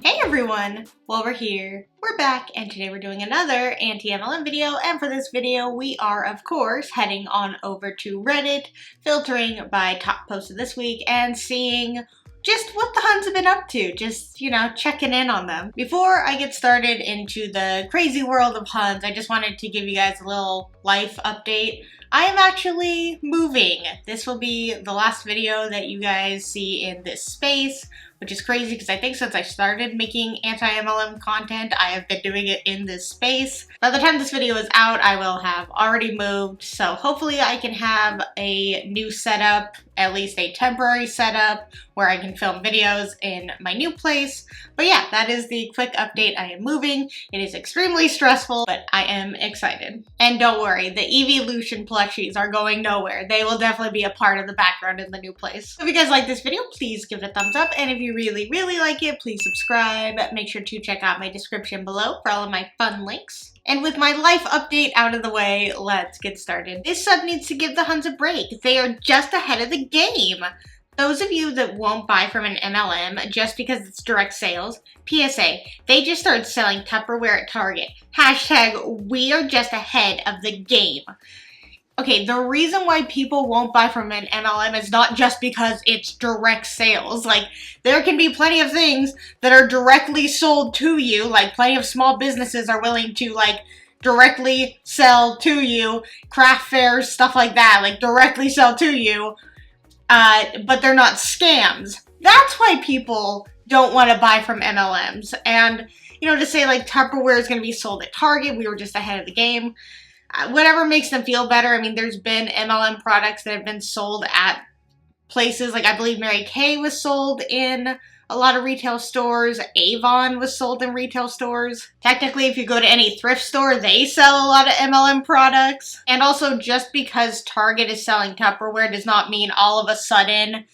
Hey everyone! Well, we're here, we're back, and today we're doing another anti-MLM video, and for this video we are, of course, heading on over to Reddit, filtering by top posts of this week, and seeing just what the Huns have been up to, just, checking in on them. Before I get started into the crazy world of Huns, I just wanted to give you guys a little life update. I am actually moving. This will be the last video that you guys see in this space, which is crazy because I think since I started making anti-MLM content, I have been doing it in this space. By the time this video is out, I will have already moved, so hopefully I can have a new setup, at least a temporary setup, where I can film videos in my new place. But yeah, that is the quick update. I am moving. It is extremely stressful, but I am excited. And don't worry, the Evolution plushies are going nowhere. They will definitely be a part of the background in the new place. If you guys like this video, please give it a thumbs up, and if you really like it, please subscribe. Make sure to check out my description below for all of my fun links. And with my life update out of the way, let's get started. This sub needs to give the Huns a break. They are just ahead of the game. Those of you that won't buy from an MLM just because it's direct sales, PSA, they just started selling Tupperware at Target. Hashtag, we are just ahead of the game. Okay, the reason why people won't buy from an MLM is not just because it's direct sales. Like, there can be plenty of things that are directly sold to you. Like, plenty of small businesses are willing to, directly sell to you. Craft fairs, stuff like that. Like, directly sell to you. But they're not scams. That's why people don't want to buy from MLMs. And, to say, Tupperware is going to be sold at Target, we were just ahead of the game. Whatever makes them feel better. I mean, there's been MLM products that have been sold at places, like I believe Mary Kay was sold in a lot of retail stores. Avon was sold in retail stores. Technically, if you go to any thrift store, they sell a lot of MLM products. And also, just because Target is selling Tupperware does not mean all of a sudden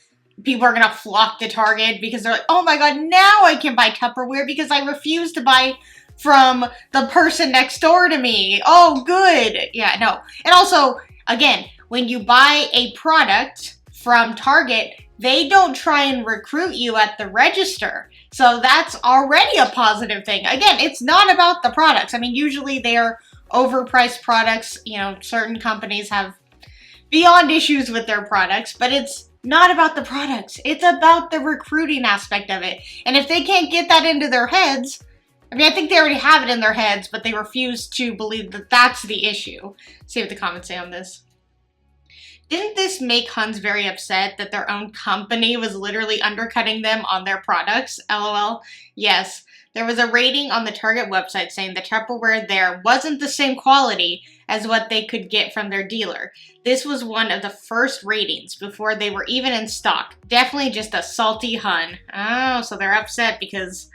people are going to flock to Target because they're like, oh my god, now I can buy Tupperware because I refuse to buy from the person next door to me. Oh, good. Yeah, no. And also, again, when you buy a product from Target, they don't try and recruit you at the register. So that's already a positive thing. Again, it's not about the products. I mean, usually they're overpriced products. Certain companies have beyond issues with their products, but it's not about the products. It's about the recruiting aspect of it. And if they can't get that into their heads, I think they already have it in their heads, but they refuse to believe that that's the issue. See what the comments say on this. Didn't this make Huns very upset that their own company was literally undercutting them on their products? LOL. Yes. There was a rating on the Target website saying the Tupperware there wasn't the same quality as what they could get from their dealer. This was one of the first ratings before they were even in stock. Definitely just a salty Hun. Oh, so they're upset because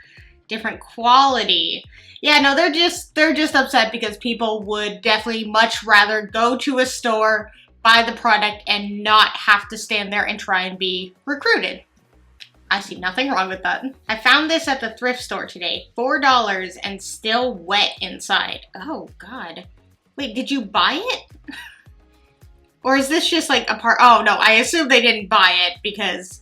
different quality. Yeah, no, they're just upset because people would definitely much rather go to a store, buy the product, and not have to stand there and try and be recruited. I see nothing wrong with that. I found this at the thrift store today. $4 and still wet inside. Oh, God. Wait, did you buy it? Or is this just like a part? Oh, no, I assume they didn't buy it because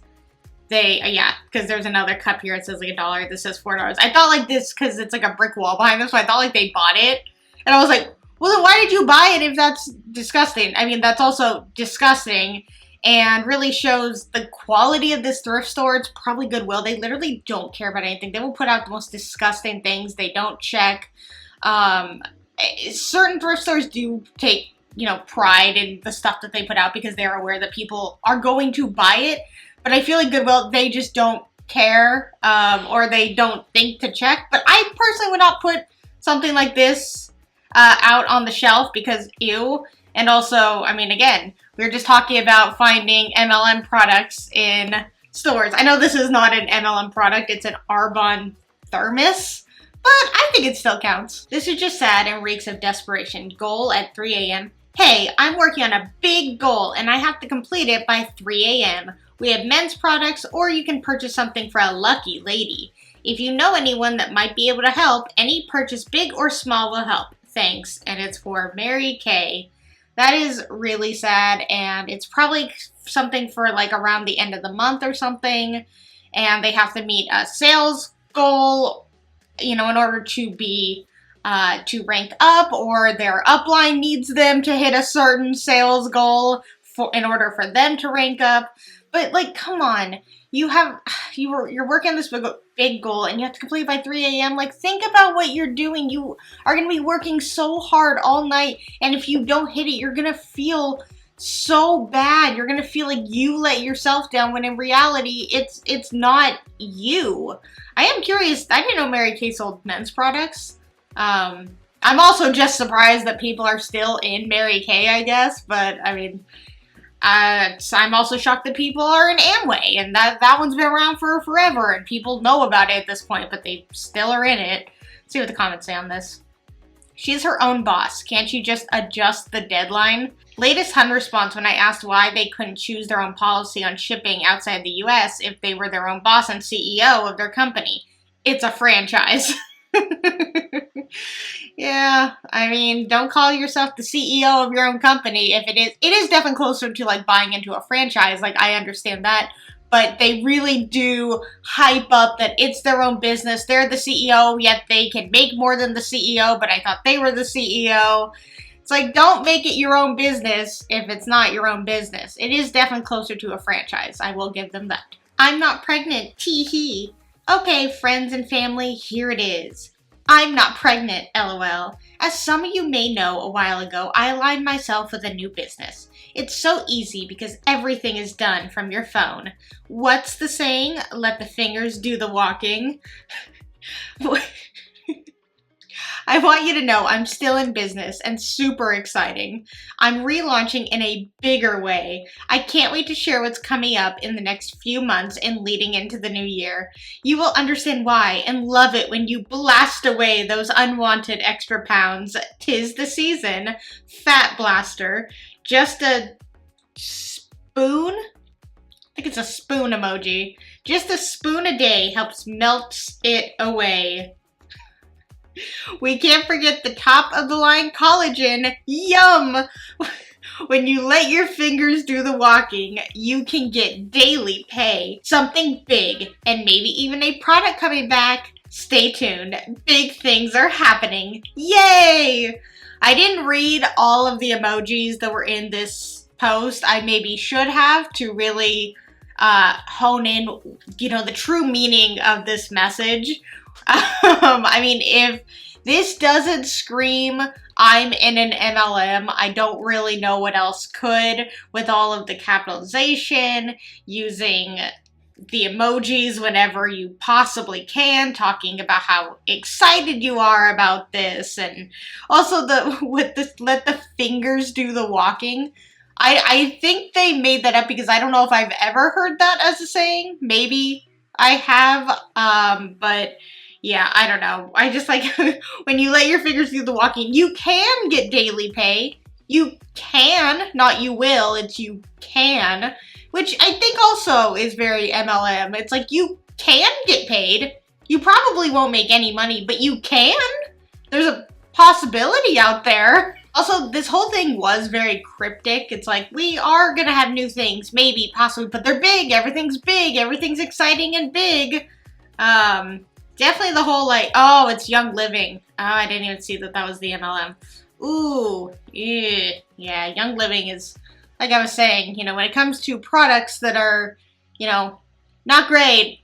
because there's another cup here. It says like $1. This says $4. I thought this, because it's like a brick wall behind this, so I thought they bought it. And I was like, well, then why did you buy it if that's disgusting? I mean, that's also disgusting and really shows the quality of this thrift store. It's probably Goodwill. They literally don't care about anything. They will put out the most disgusting things. They don't check. Certain thrift stores do take, pride in the stuff that they put out because they're aware that people are going to buy it. But I feel like Goodwill, they just don't care, or they don't think to check. But I personally would not put something like this out on the shelf because ew. And also, I mean, again, we were just talking about finding MLM products in stores. I know this is not an MLM product, it's an Arbonne thermos, but I think it still counts. This is just sad and reeks of desperation. Goal at 3 a.m. Hey, I'm working on a big goal and I have to complete it by 3 a.m. We have men's products, or you can purchase something for a lucky lady. If you know anyone that might be able to help, any purchase big or small will help. Thanks. And it's for Mary Kay. That is really sad, and it's probably something for around the end of the month or something. And they have to meet a sales goal, you know, in order to be to rank up, or their upline needs them to hit a certain sales goal in order for them to rank up. But like, come on, you're working on this big goal and you have to complete it by 3 a.m. Like, think about what you're doing. You are going to be working so hard all night, and if you don't hit it, you're going to feel so bad. You're going to feel like you let yourself down, when in reality, it's not you. I am curious. I didn't know Mary Kay sold men's products. I'm also just surprised that people are still in Mary Kay, I guess, but I mean, I'm also shocked that people are in Amway, and that one's been around for forever, and people know about it at this point, but they still are in it. Let's see what the comments say on this. She's her own boss. Can't you just adjust the deadline? Latest HUN response when I asked why they couldn't choose their own policy on shipping outside the US if they were their own boss and CEO of their company. It's a franchise. Yeah, I mean, don't call yourself the CEO of your own company. If it is definitely closer to like buying into a franchise. Like, I understand that, but they really do hype up that it's their own business. They're the CEO, yet they can make more than the CEO, but I thought they were the CEO. It's like, don't make it your own business if it's not your own business. It is definitely closer to a franchise. I will give them that. I'm not pregnant, tee-hee. Okay, friends and family, here it is. I'm not pregnant, LOL. As some of you may know, a while ago, I aligned myself with a new business. It's so easy because everything is done from your phone. What's the saying? Let the fingers do the walking. I want you to know I'm still in business and super exciting. I'm relaunching in a bigger way. I can't wait to share what's coming up in the next few months and leading into the new year. You will understand why and love it when you blast away those unwanted extra pounds. 'Tis the season. Fat blaster. Just a spoon? I think it's a spoon emoji. Just a spoon a day helps melt it away. We can't forget the top of the line collagen. Yum! When you let your fingers do the walking, you can get daily pay. Something big, and maybe even a product coming back. Stay tuned. Big things are happening. Yay! I didn't read all of the emojis that were in this post. I maybe should have, to really hone in, you know, the true meaning of this message. I mean, if this doesn't scream I'm in an MLM, I don't really know what else could, with all of the capitalization, using the emojis whenever you possibly can, talking about how excited you are about this, and also let the fingers do the walking. I think they made that up because I don't know if I've ever heard that as a saying. Maybe I have, but yeah, I don't know. I just like when you let your fingers do the walking, you can get daily pay. You can, not you will, it's you can, which I think also is very MLM. It's like, you can get paid. You probably won't make any money, but you can. There's a possibility out there. Also, this whole thing was very cryptic. It's like, we are gonna have new things, maybe, possibly, but they're big. Everything's exciting and big. Definitely the whole like, oh, it's Young Living. Oh, I didn't even see that was the MLM. Ooh, yeah, Young Living is, like I was saying, you know, when it comes to products that are, you know, not great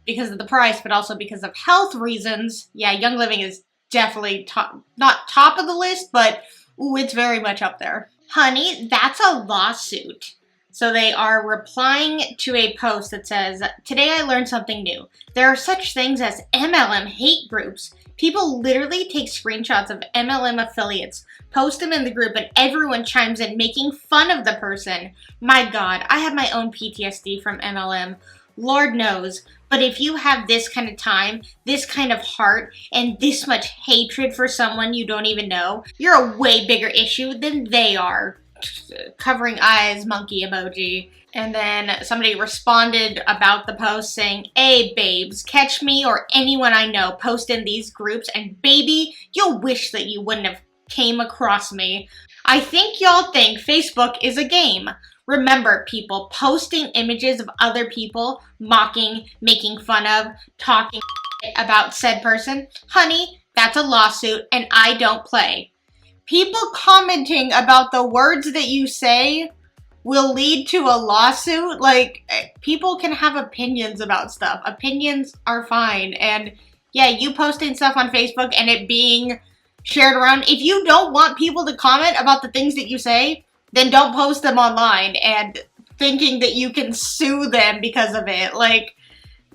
because of the price, but also because of health reasons, yeah, Young Living is definitely not top of the list, but ooh, it's very much up there. Honey, that's a lawsuit. So they are replying to a post that says, today I learned something new. There are such things as MLM hate groups. People literally take screenshots of MLM affiliates, post them in the group, and everyone chimes in making fun of the person. My God, I have my own PTSD from MLM. Lord knows. But if you have this kind of time, this kind of heart, and this much hatred for someone you don't even know, you're a way bigger issue than they are. Covering eyes monkey emoji. And then somebody responded about the post saying, hey babes, catch me or anyone I know post in these groups, and baby, you'll wish that you wouldn't have came across me. I think y'all think Facebook is a game. Remember, people, posting images of other people, mocking, making fun of, talking about said person. Honey, that's a lawsuit and I don't play. People commenting about the words that you say will lead to a lawsuit. Like, people can have opinions about stuff. Opinions are fine. And yeah, you posting stuff on Facebook and it being shared around. If you don't want people to comment about the things that you say, then don't post them online and thinking that you can sue them because of it. Like,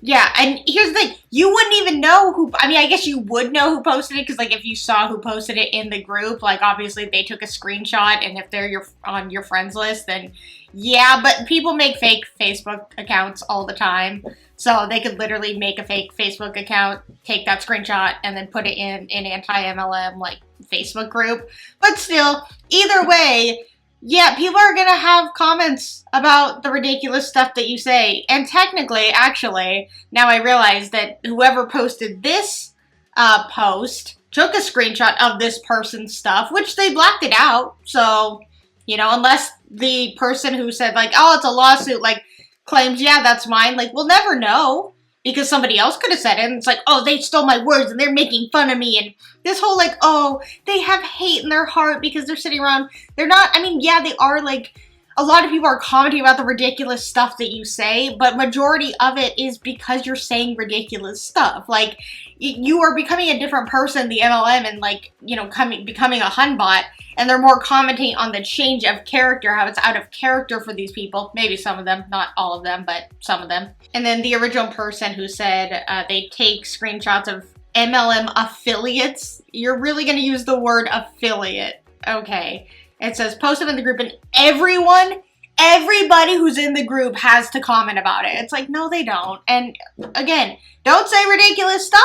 yeah, and here's the thing, you wouldn't even know who, I mean, I guess you would know who posted it, because, like, if you saw who posted it in the group, like, obviously they took a screenshot, and if they're on your friends list, then, yeah, but people make fake Facebook accounts all the time, so they could literally make a fake Facebook account, take that screenshot, and then put it in an anti-MLM, like, Facebook group, but still, either way, yeah, people are gonna have comments about the ridiculous stuff that you say. And technically, actually, now I realize that whoever posted this post took a screenshot of this person's stuff, which they blacked it out. So, you know, unless the person who said, like, oh, it's a lawsuit, like, claims, yeah, that's mine, like, we'll never know. Because somebody else could have said it, and it's like, oh, they stole my words, and they're making fun of me, and this whole, like, oh, they have hate in their heart because they're sitting around, they're not, I mean, yeah, they are, like, a lot of people are commenting about the ridiculous stuff that you say, but majority of it is because you're saying ridiculous stuff. Like, you are becoming a different person, the MLM, and, like, you know, becoming a HUN bot, and they're more commenting on the change of character, how it's out of character for these people. Maybe some of them, not all of them, but some of them. And then the original person who said they take screenshots of MLM affiliates. You're really going to use the word affiliate. Okay. It says post them in the group and everybody who's in the group has to comment about it. It's like, no, they don't. And again, don't say ridiculous stuff.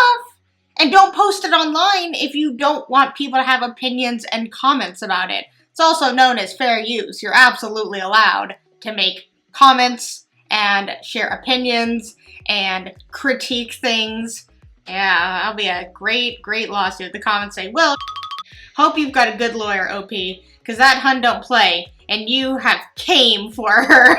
And don't post it online if you don't want people to have opinions and comments about it. It's also known as fair use. You're absolutely allowed to make comments and share opinions and critique things. Yeah, that'll be a great, great lawsuit. The comments say, well, hope you've got a good lawyer, OP, because that HUN don't play, and you have came for her.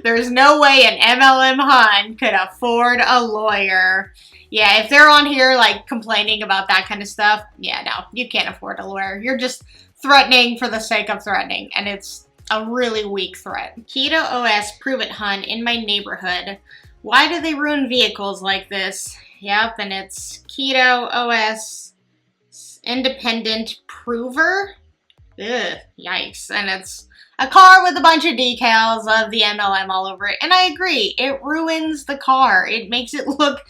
There's no way an MLM HUN could afford a lawyer. Yeah, if they're on here, like, complaining about that kind of stuff, yeah, no, you can't afford a lawyer. You're just threatening for the sake of threatening, and it's a really weak threat. Keto OS Prove It HUN in my neighborhood. Why do they ruin vehicles like this? Yep, and it's Keto OS Independent Prover. Ugh, yikes. And it's a car with a bunch of decals of the MLM all over it. And I agree, it ruins the car. It makes it look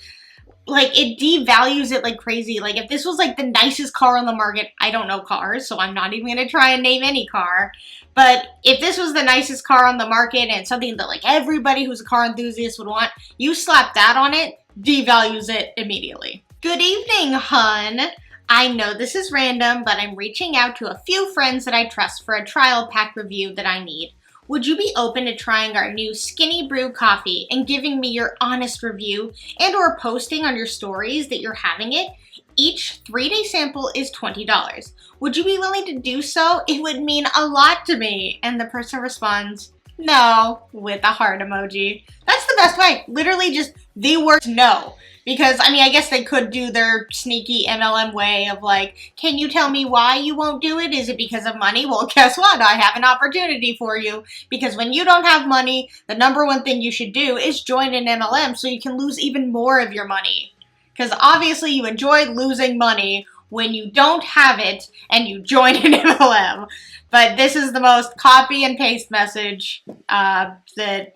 like, it devalues it like crazy. Like, if this was like the nicest car on the market, I don't know cars, so I'm not even gonna try and name any car. But if this was the nicest car on the market and something that, like, everybody who's a car enthusiast would want, you slap that on it, devalues it immediately. Good evening, HUN. I know this is random, but I'm reaching out to a few friends that I trust for a trial pack review that I need. Would you be open to trying our new Skinny Brew coffee and giving me your honest review and or posting on your stories that you're having it? Each 3-day sample is $20. Would you be willing to do so? It would mean a lot to me. And the person responds, no, with a heart emoji. That's the best way. Literally just the word no. Because, I mean, I guess they could do their sneaky MLM way of like, can you tell me why you won't do it? Is it because of money? Well, guess what? I have an opportunity for you. Because when you don't have money, the number one thing you should do is join an MLM so you can lose even more of your money. Because obviously you enjoy losing money when you don't have it and you join an MLM. But this is the most copy and paste message not that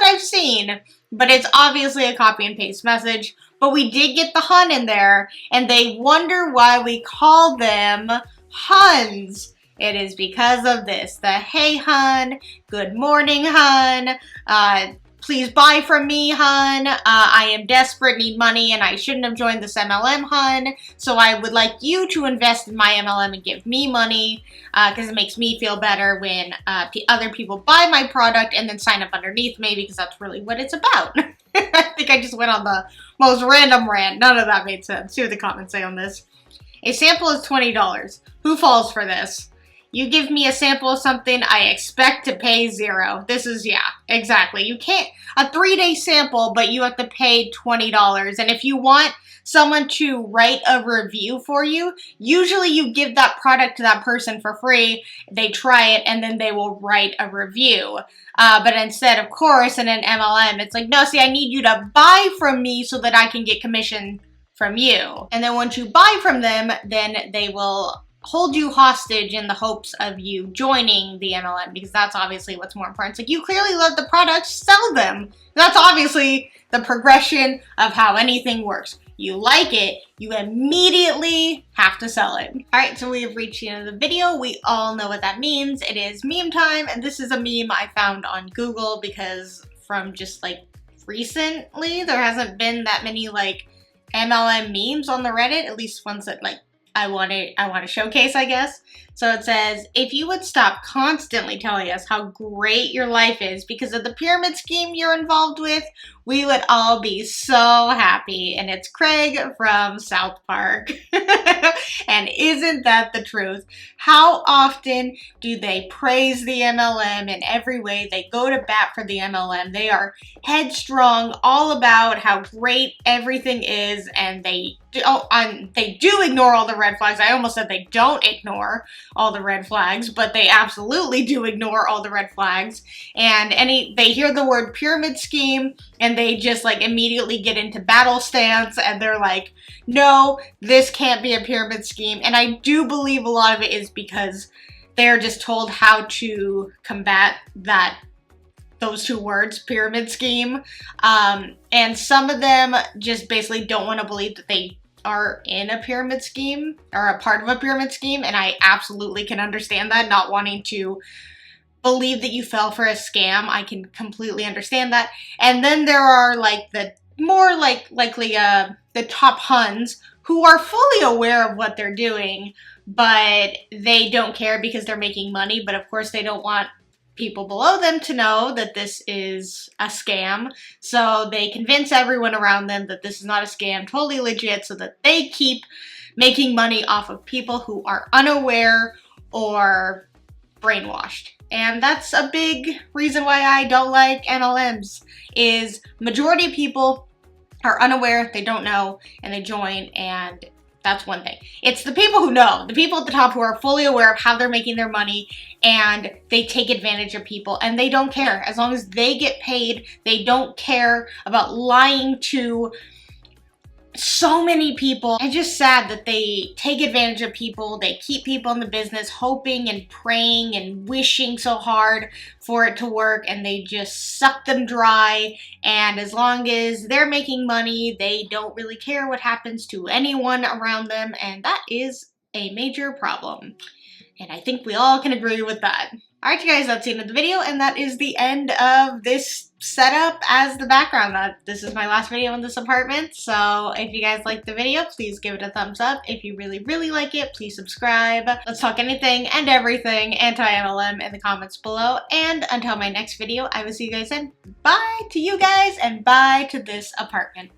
I've seen, but it's obviously a copy and paste message. But we did get the HUN in there, and they wonder why we call them HUNs. It is because of this. The hey HUN, good morning HUN, please buy from me HUN, I am desperate, need money, and I shouldn't have joined this MLM HUN, so I would like you to invest in my MLM and give me money, because it makes me feel better when other people buy my product and then sign up underneath me, because that's really what it's about. I think I just went on the most random rant. None of that made sense. See what the comments say on this. A sample is $20. Who falls for this? You give me a sample of something, I expect to pay $0. This is, yeah, exactly. You can't, a 3-day sample, but you have to pay $20. And if you want someone to write a review for you, usually you give that product to that person for free, they try it, and then they will write a review. But instead, of course, in an MLM, it's like, no, see, I need you to buy from me so that I can get commission from you. And then once you buy from them, then they will hold you hostage in the hopes of you joining the MLM, because that's obviously what's more important. It's like, you clearly love the product, sell them. That's obviously the progression of how anything works. You like it, you immediately have to sell it. All right, so we have reached the end of the video. We all know what that means. It is meme time, and this is a meme I found on Google because from just like recently, there hasn't been that many like MLM memes on the Reddit, at least ones that like I want to showcase, I guess. So it says, if you would stop constantly telling us how great your life is because of the pyramid scheme you're involved with, we would all be so happy. And it's Craig from South Park. And isn't that the truth? How often do they praise the MLM in every way? They go to bat for the MLM. They are headstrong, all about how great everything is, and they do ignore all the red flags. I almost said they don't ignore all the red flags, but they absolutely do ignore all the red flags. And they hear the word pyramid scheme and they just like immediately get into battle stance, and they're like, no, this can't be a pyramid scheme. And I do believe a lot of it is because they're just told how to combat those two words, pyramid scheme. And some of them just basically don't want to believe that they are in a pyramid scheme or a part of a pyramid scheme. And I absolutely can understand that, not wanting to believe that you fell for a scam. I can completely understand that. And then there are like the more likely the top HUNs who are fully aware of what they're doing, but they don't care because they're making money. But of course they don't want people below them to know that this is a scam. So they convince everyone around them that this is not a scam, totally legit, so that they keep making money off of people who are unaware or brainwashed. And that's a big reason why I don't like MLMs, is majority of people are unaware, they don't know, and they join, and that's one thing. It's the people who know, the people at the top who are fully aware of how they're making their money, and they take advantage of people, and they don't care. As long as they get paid, they don't care about lying to so many people. It's just sad that they take advantage of people. They keep people in the business hoping and praying and wishing so hard for it to work, and they just suck them dry. And as long as they're making money, they don't really care what happens to anyone around them, and that is a major problem. And I think we all can agree with that. Alright you guys, that's the end of the video, and that is the end of this setup as the background. This is my last video in this apartment, so if you guys liked the video, please give it a thumbs up. If you really, really like it, please subscribe. Let's talk anything and everything anti-MLM in the comments below, and until my next video, I will see you guys then. Bye to you guys, and bye to this apartment.